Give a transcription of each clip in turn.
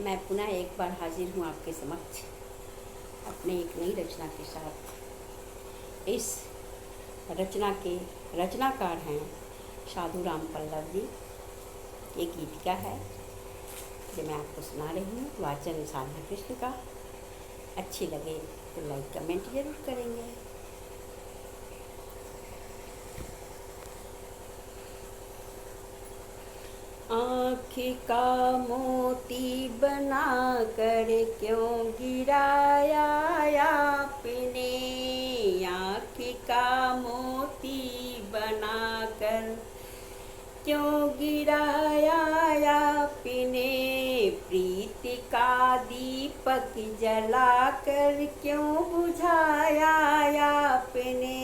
मैं पुनः एक बार हाजिर हूँ आपके समक्ष अपने एक नई रचना के साथ। इस रचना के रचनाकार हैं साधु राम पल्लव जी। ये गीतिका है जो मैं आपको सुना रही हूँ, वाचन साधना कृष्ण का। अच्छी लगे तो लाइक कमेंट जरूर करेंगे। आँख का मोती बना कर क्यों गिराया आपने, आँख का मोती बना कर क्यों गिराया आपने, प्रीति का दीपक जला कर क्यों बुझाया आपने।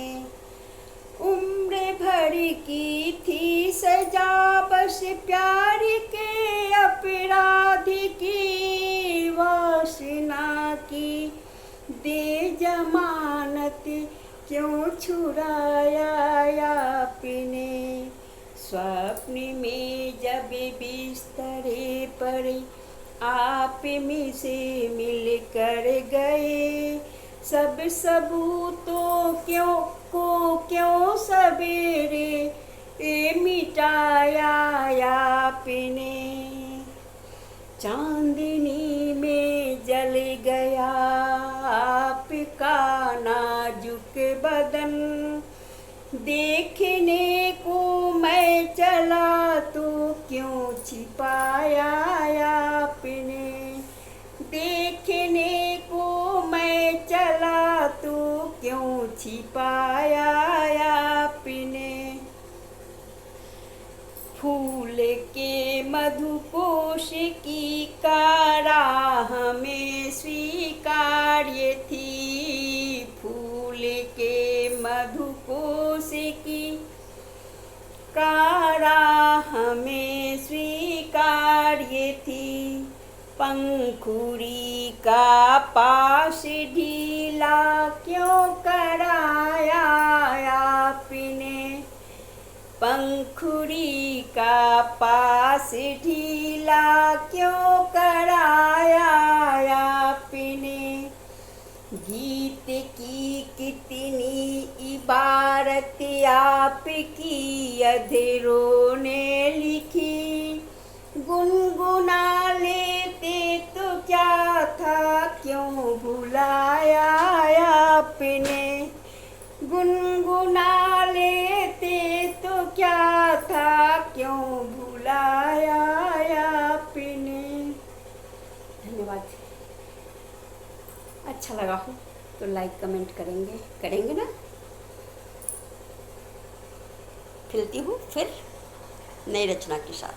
उम्र भर की थी सजा बस प्यार के अपराध की, वासना की दे जमानत क्यों छुड़ाया आपने। स्वप्न में जब बिस्तरे पर आप मुझसे मिल कर गए, सब सबूतों क्यों सवेरे मिटाया आपने। चांदनी में जल गया आपका नाजुक बदन, देखने को मैं चला तो क्यों छिपाया आपने। देखने को मैं चला तो क्यों छिपाया आपने। फूल के मधुकोश की कारा हमें स्वीकार्य थी, फूल के मधुकोश की कारा हमें स्वीकार्य थी। पंखुड़ी का पास ढीला क्यों कराया आपने, पंखुड़ी का पास ढीला क्यों कराया आपने। गीत की कितनी इबारत आपकी अधरों ने लिखी, गुनगुना लेते तो क्या था क्यों भुलाया आपने। गुनगुना लेते तो क्या था क्यों भुलाया आपने। धन्यवाद। अच्छा लगा हो तो लाइक कमेंट करेंगे ना। खिलती हूँ फिर नई रचना के साथ।